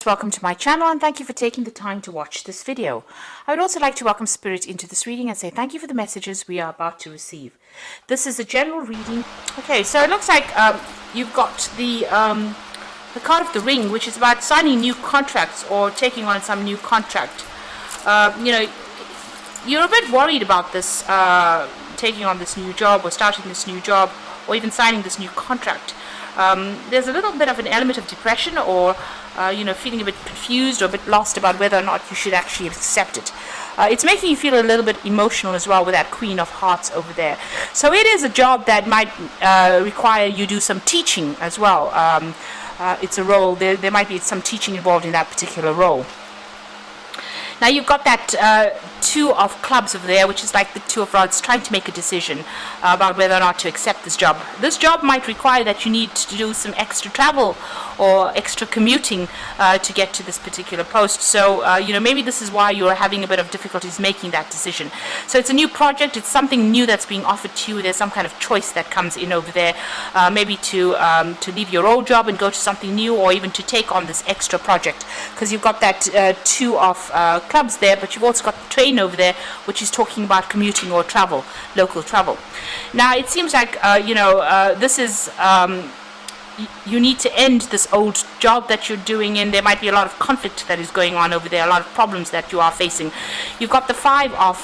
Welcome to my channel and thank you for taking the time to watch this video. I would also like to welcome Spirit into this reading and say thank you for the messages we are about to receive. This is a general reading. Okay, so it looks like you've got the card of the ring, which is about signing new contracts or taking on some new contract. You're a bit worried about this, taking on this new job or starting this new job or even signing this new contract. There's a little bit of an element of depression or feeling a bit confused or a bit lost about whether or not you should actually accept it. It's making you feel a little bit emotional as well with that Queen of Hearts over there. So it is a job that might require you do some teaching as well. It's a role, there might be some teaching involved in that particular role. Now you've got that Two of Clubs over there, which is like the Two of Rods, trying to make a decision about whether or not to accept this job. This job might require that you need to do some extra travel or extra commuting to get to this particular post. So, maybe this is why you're having a bit of difficulties making that decision. So it's a new project, it's something new that's being offered to you. There's some kind of choice that comes in over there, maybe to leave your old job and go to something new, or even to take on this extra project, because you've got that Two of Clubs there, but you've also got the train over there, which is talking about commuting or travel, local travel. Now it seems like this is you need to end this old job that you're doing, and there might be a lot of conflict that is going on over there, a lot of problems that you are facing. You've got the Five of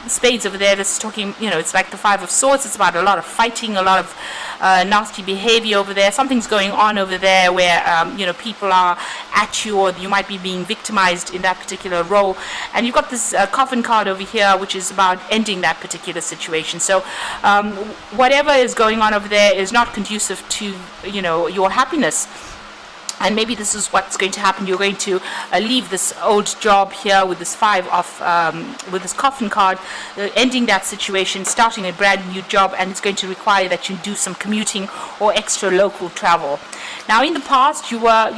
Spades over there. This is talking, it's like the Five of Swords. It's about a lot of fighting, a lot of nasty behavior over there. Something's going on over there where people are at you, or you might be being victimized in that particular role. And you've got this coffin card over here, which is about ending that particular situation. So whatever is going on over there is not conducive to your happiness. And maybe this is what's going to happen. You're going to leave this old job here with this with this coffin card, ending that situation, starting a brand new job, and it's going to require that you do some commuting or extra local travel. Now, in the past, you were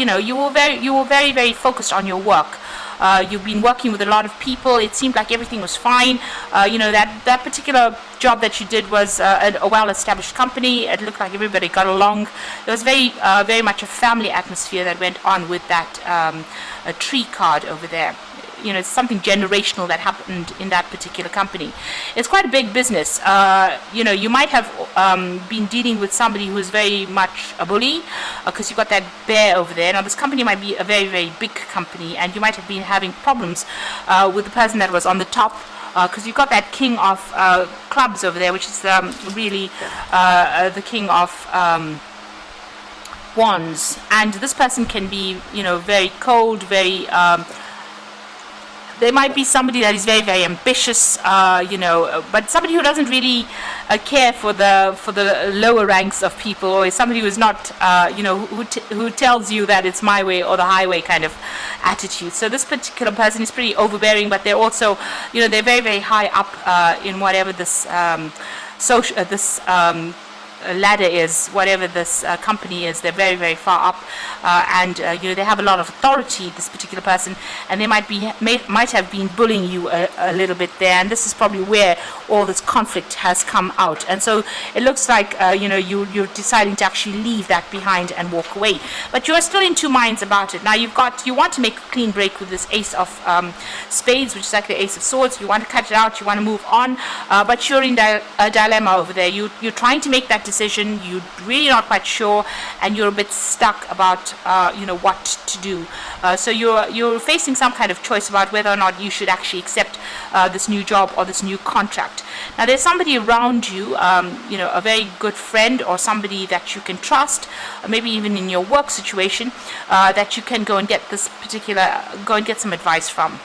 very, very focused on your work. You've been working with a lot of people. It seemed like everything was fine. That particular job that you did was a well-established company. It looked like everybody got along. There was very much a family atmosphere that went on with that a tree card over there. It's something generational that happened in that particular company. It's quite a big business. You might have been dealing with somebody who is very much a bully, because you've got that bear over there. Now, this company might be a very, very big company, and you might have been having problems with the person that was on the top, because you've got that King of Clubs over there, which is really the King of Wands. And this person can be, very cold, very... There might be somebody that is very, very ambitious, but somebody who doesn't really care for the lower ranks of people, or is somebody who is not, who tells you that it's my way or the highway kind of attitude. So this particular person is pretty overbearing, but they're also, they're very, very high up in whatever this ladder is, whatever this company is. They're very, very far up, and they have a lot of authority, this particular person, and they might have been bullying you a little bit there, and this is probably where all this conflict has come out. And so it looks like you're deciding to actually leave that behind and walk away, but you are still in two minds about it. Now you want to make a clean break with this Ace of Spades, which is like the Ace of Swords. You want to cut it out, you want to move on, but you're in a dilemma over there. You're trying to make that decision, you're really not quite sure, and you're a bit stuck about what to do. So you're facing some kind of choice about whether or not you should actually accept this new job or this new contract. Now, there's somebody around you, a very good friend or somebody that you can trust, maybe even in your work situation, that you can go and get some advice from.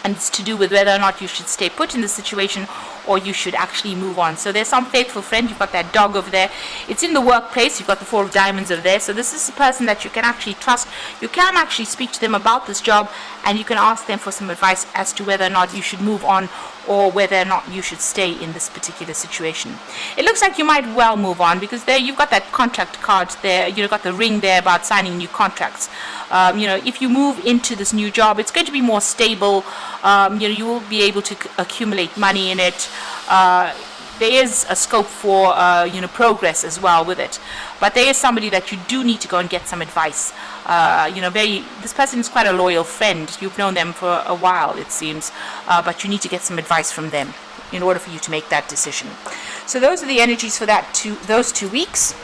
And it's to do with whether or not you should stay put in the situation or you should actually move on. So there's some faithful friend. You've got that dog over there. It's in the workplace. You've got the Four of Diamonds over there. So this is a person that you can actually trust. You can actually speak to them about this job, and you can ask them for some advice as to whether or not you should move on or whether or not you should stay in this particular situation. It looks like you might well move on, because there you've got that contract card there. You've got the ring there about signing new contracts. If you move into this new job, it's going to be more stable. You will be able to accumulate money in it. there is a scope for progress as well with it. But there is somebody that you do need to go and get some advice. This person is quite a loyal friend. You've known them for a while, it seems, but you need to get some advice from them in order for you to make that decision. So those are the energies for those 2 weeks.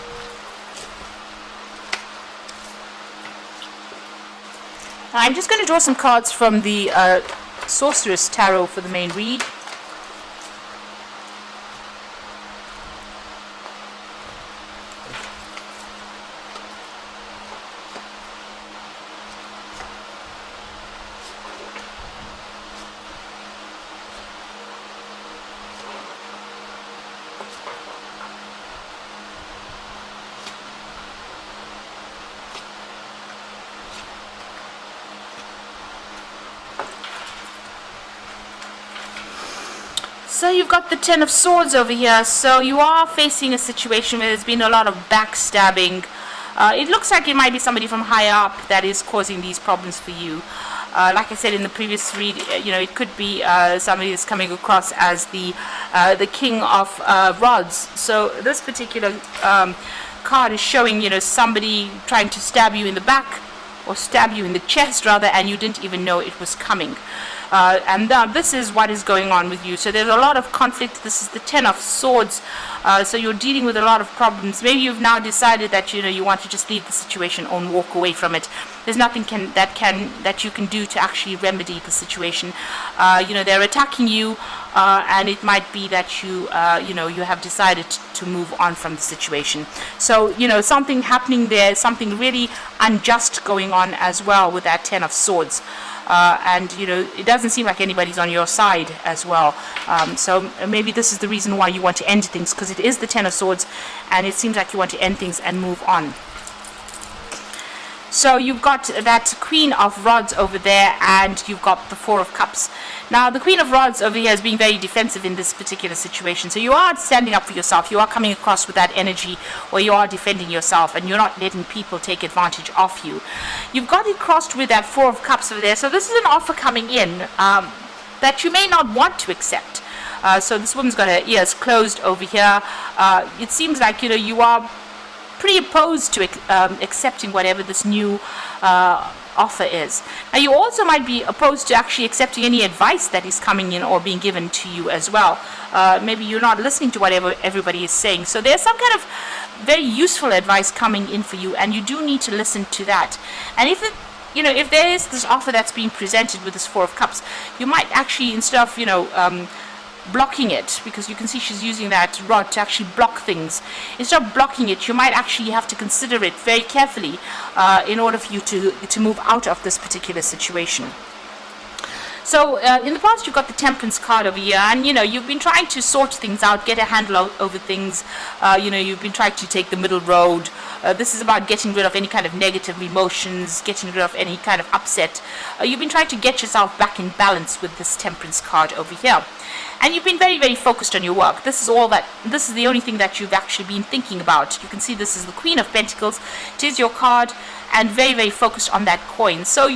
I'm just going to draw some cards from the Sorceress Tarot for the main read. So you've got the Ten of Swords over here. So you are facing a situation where there's been a lot of backstabbing. It looks like it might be somebody from higher up that is causing these problems for you. Like I said in the previous read, it could be somebody that's coming across as the King of Rods. So this particular card is showing, somebody trying to stab you in the back, or stab you in the chest rather, and you didn't even know it was coming. And this is what is going on with you. So there's a lot of conflict. This is the Ten of Swords. So you're dealing with a lot of problems. Maybe you've now decided that you want to just leave the situation and walk away from it. There's nothing that you can do to actually remedy the situation. They're attacking you, and it might be that you have decided to move on from the situation. So something happening there, something really unjust going on as well with that Ten of Swords. And it doesn't seem like anybody's on your side as well. So maybe this is the reason why you want to end things, because it is the Ten of Swords, and it seems like you want to end things and move on. So you've got that Queen of Rods over there, and you've got the Four of Cups. Now the Queen of Rods over here is being very defensive in this particular situation. So you are standing up for yourself. You are coming across with that energy where you are defending yourself, and you're not letting people take advantage of you. You've got it crossed with that Four of Cups over there. So this is an offer coming in that you may not want to accept. So this woman's got her ears closed over here. It seems like you are pretty opposed to accepting whatever this new offer is. Now you also might be opposed to actually accepting any advice that is coming in or being given to you as well. Maybe you're not listening to whatever everybody is saying. So there's some kind of very useful advice coming in for you, and you do need to listen to that. And if there is this offer that's being presented with this Four of Cups, you might actually, instead of blocking it, because you can see she's using that rod to actually block things, instead of blocking it, you might actually have to consider it very carefully in order for you to move out of this particular situation. So in the past, you've got the Temperance card over here, and you've been trying to sort things out, get a handle over things. You've been trying to take the middle road. This is about getting rid of any kind of negative emotions, getting rid of any kind of upset. You've been trying to get yourself back in balance with this Temperance card over here. And you've been very, very focused on your work. This is the only thing that you've actually been thinking about. You can see this is the Queen of Pentacles. It is your card, and very, very focused on that coin. So,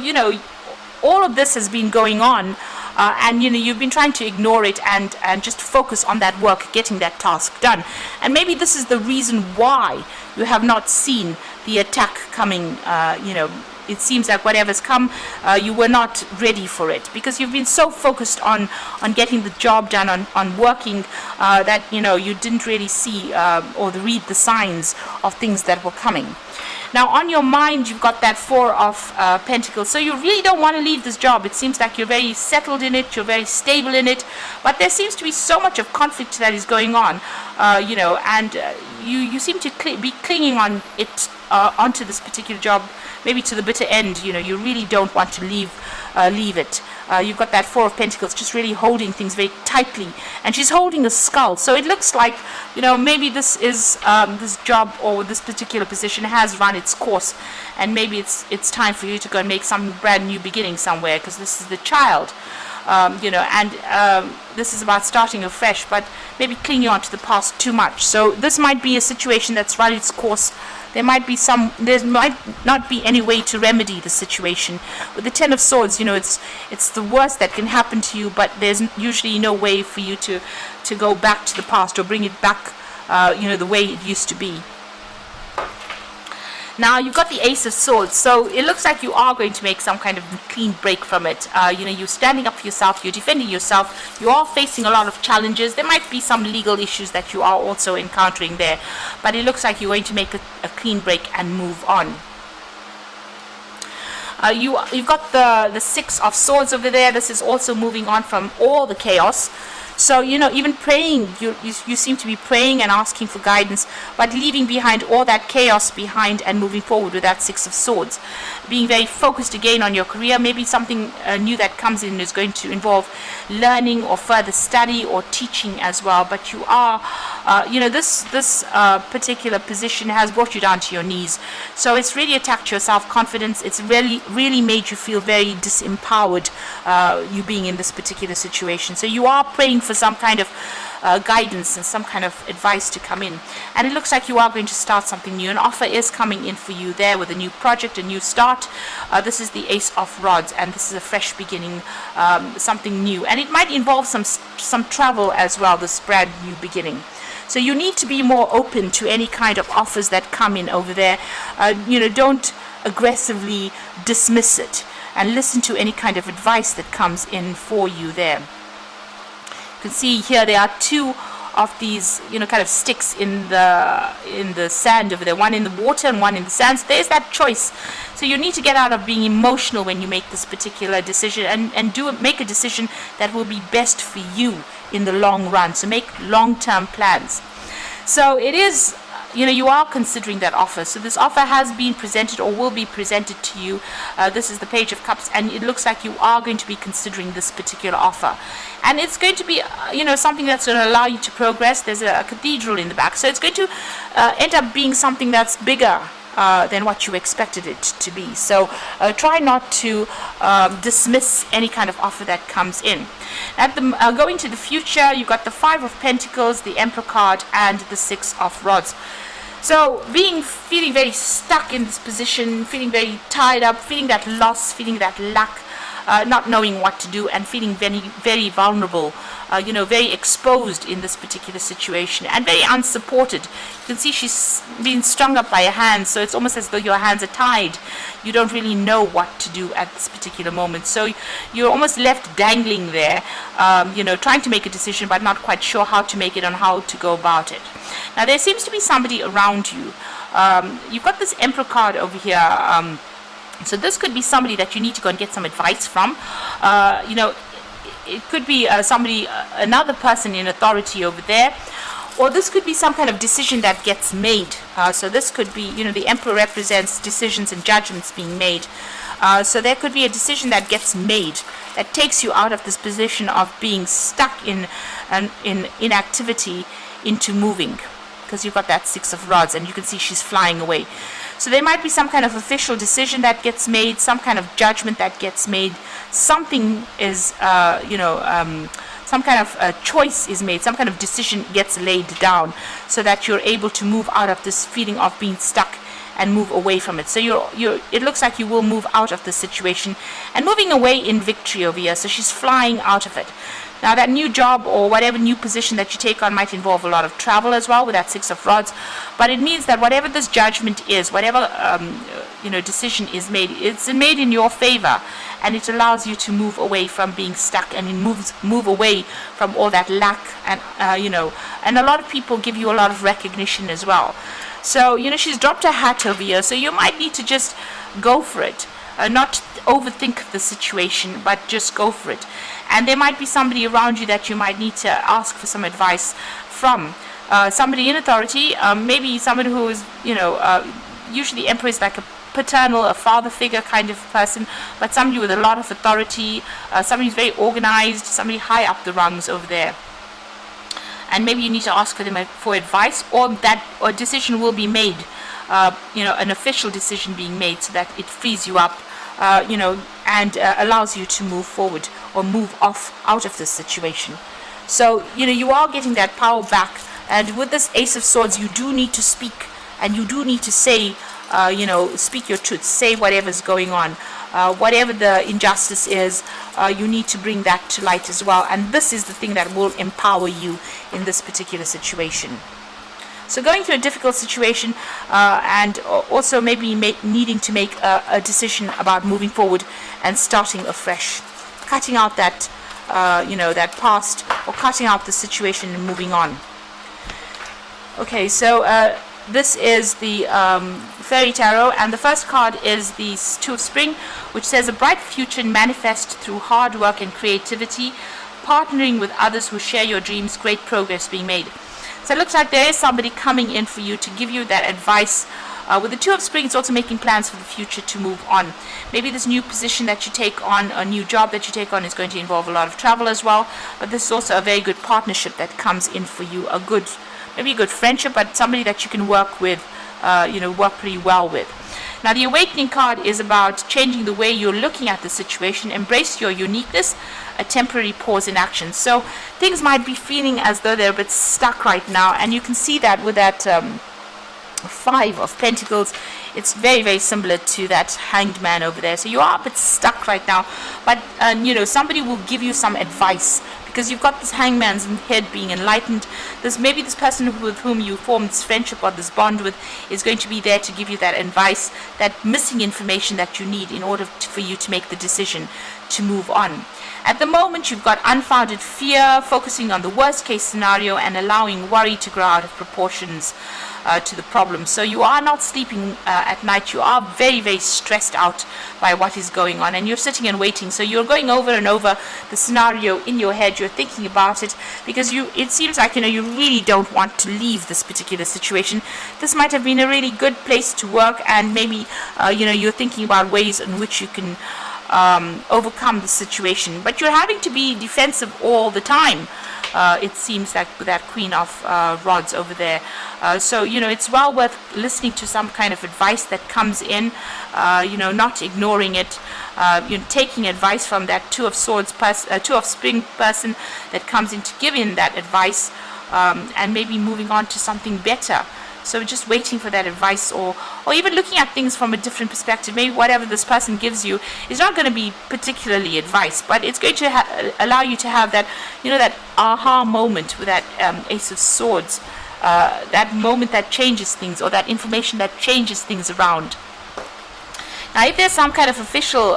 all of this has been going on, and you've been trying to ignore it and just focus on that work, getting that task done. And maybe this is the reason why you have not seen the attack coming. It seems like whatever's come, you were not ready for it, because you've been so focused on getting the job done, on working, that you didn't really see or read the signs of things that were coming. Now on your mind, you've got that Four of Pentacles. So you really don't want to leave this job. It seems like you're very settled in it, you're very stable in it, but there seems to be so much of conflict that is going on, and you seem to be clinging on it, onto this particular job, maybe to the bitter end. You really don't want to leave it. You've got that Four of Pentacles just really holding things very tightly, and she's holding a skull. So it looks like, maybe this is this job or this particular position has run its course, and maybe it's time for you to go and make some brand new beginning somewhere, because this is the Child. This is about starting afresh, but maybe clinging on to the past too much. So this might be a situation that's run its course there might not be any way to remedy the situation. With the Ten of Swords, it's the worst that can happen to you, but there's usually no way for you to go back to the past or bring it back, the way it used to be. Now you've got the Ace of Swords, so it looks like you are going to make some kind of clean break from it. You're standing up for yourself, you're defending yourself, you are facing a lot of challenges. There might be some legal issues that you are also encountering there, but it looks like you're going to make a clean break and move on. You've got the Six of Swords over there. This is also moving on from all the chaos. So, even praying, you seem to be praying and asking for guidance, but leaving behind all that chaos behind and moving forward with that Six of Swords. Being very focused again on your career. Maybe something new that comes in is going to involve learning or further study or teaching as well. But you are, this particular position has brought you down to your knees. So it's really attacked your self-confidence. It's really made you feel very disempowered, you being in this particular situation. So you are praying for some kind of guidance and some kind of advice to come in, and it looks like you are going to start something new. An offer is coming in for you there with a new project, a new start. This is the Ace of Rods, and this is a fresh beginning, something new, and it might involve some travel as well, this brand new beginning. So you need to be more open to any kind of offers that come in over there. Don't aggressively dismiss it, and listen to any kind of advice that comes in for you there. You can see here there are two of these, kind of sticks in the sand over there. One in the water and one in the sand. So there's that choice. So you need to get out of being emotional when you make this particular decision, and make a decision that will be best for you in the long run. So make long-term plans. So it is, you are considering that offer. So this offer has been presented or will be presented to you. This is the Page of Cups, and it looks like you are going to be considering this particular offer. And it's going to be, something that's going to allow you to progress. There's a cathedral in the back. So it's going to end up being something that's bigger than what you expected it to be. So try not to dismiss any kind of offer that comes in. Going to the future, you've got the Five of Pentacles, the Emperor card, and the Six of Rods. So feeling very stuck in this position, feeling very tied up, feeling that loss, feeling that lack, not knowing what to do, and feeling very, very vulnerable, very exposed in this particular situation, and very unsupported. You can see she's being strung up by her hands, so it's almost as though your hands are tied. You don't really know what to do at this particular moment. So you're almost left dangling there, trying to make a decision, but not quite sure how to make it and how to go about it. Now, there seems to be somebody around you. You've got this Emperor card over here. So this could be somebody that you need to go and get some advice from. It could be another person in authority over there, or this could be some kind of decision that gets made. So this could be, the Emperor represents decisions and judgments being made. So there could be a decision that gets made that takes you out of this position of being stuck in inactivity into moving, because you've got that Six of Rods, and you can see she's flying away. So there might be some kind of official decision that gets made, some kind of judgment that gets made. Something is, some kind of choice is made, some kind of decision gets laid down, so that you're able to move out of this feeling of being stuck and move away from it. So it looks like you will move out of the situation and moving away in victory over here. So she's flying out of it. Now, that new job or whatever new position that you take on might involve a lot of travel as well with that Six of Rods. But it means that whatever this judgment is, whatever decision is made, it's made in your favor, and it allows you to move away from being stuck, and it move away from all that lack, and and a lot of people give you a lot of recognition as well. So she's dropped her hat over here, so you might need to just go for it. Not overthink the situation, but just go for it. And there might be somebody around you that you might need to ask for some advice from. Somebody in authority, maybe somebody who is, usually Emperor is like a paternal, a father figure kind of person, but somebody with a lot of authority, somebody who's very organized, somebody high up the rungs over there. And maybe you need to ask for them for advice, or that a decision will be made, an official decision being made, so that it frees you up, and allows you to move forward or move out of this situation. So, you are getting that power back. And with this Ace of Swords, you do need to speak and you do need to say, speak your truth, say whatever's going on. Whatever the injustice is, you need to bring that to light as well. And this is the thing that will empower you in this particular situation. So going through a difficult situation, and also maybe needing to make a decision about moving forward and starting afresh, cutting out that that past, or cutting out the situation and moving on. Okay, so this is the Fairy Tarot, and the first card is the Two of Spring, which says a bright future manifest through hard work and creativity, partnering with others who share your dreams, great progress being made. So it looks like there is somebody coming in for you to give you that advice. With the Two of Spring, it's also making plans for the future to move on. Maybe this new position that you take on, a new job that you take on, is going to involve a lot of travel as well. But this is also a very good partnership that comes in for you. Maybe a good friendship, but somebody that you can work with, work pretty well with. Now, the Awakening card is about changing the way you're looking at the situation. Embrace your uniqueness, a temporary pause in action. So things might be feeling as though they're a bit stuck right now, and you can see that with that Five of Pentacles. It's very, very similar to that Hanged Man over there. So you are a bit stuck right now, but somebody will give you some advice, because you've got this Hangman's head being enlightened. Maybe this person with whom you formed this friendship or this bond with is going to be there to give you that advice, that missing information that you need in order for you to make the decision to move on. At the moment, you've got unfounded fear, focusing on the worst case scenario and allowing worry to grow out of proportions to the problem. So you are not sleeping at night. You are very, very stressed out by what is going on, and you're sitting and waiting. So you're going over and over the scenario in your head. You're thinking about it, because it seems like you really don't want to leave this particular situation. This might have been a really good place to work, and maybe you're thinking about ways in which you can overcome the situation, but you're having to be defensive all the time. It seems like with that Queen of Rods over there. So it's well worth listening to some kind of advice that comes in, not ignoring it, taking advice from that Two of Spring person that comes in to give in that advice, and maybe moving on to something better. So just waiting for that advice, or even looking at things from a different perspective. Maybe whatever this person gives you is not going to be particularly advice, but it's going to allow you to have that, that aha moment with that Ace of Swords, that moment that changes things, or that information that changes things around. Now, if there's some kind of official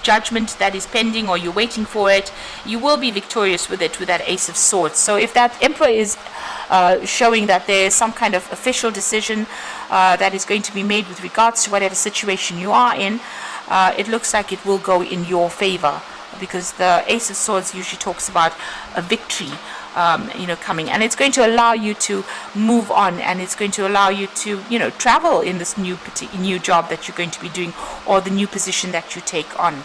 judgment that is pending, or you're waiting for it, you will be victorious with it, with that Ace of Swords. So if that Emperor is showing that there is some kind of official decision that is going to be made with regards to whatever situation you are in, it looks like it will go in your favor, because the Ace of Swords usually talks about a victory coming, and it's going to allow you to move on, and it's going to allow you to travel in this new job that you're going to be doing, or the new position that you take on.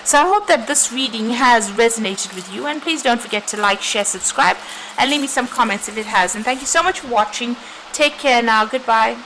So I hope that this reading has resonated with you, and please don't forget to like, share, subscribe, and leave me some comments if it has. And thank you so much for watching. Take care now. Goodbye.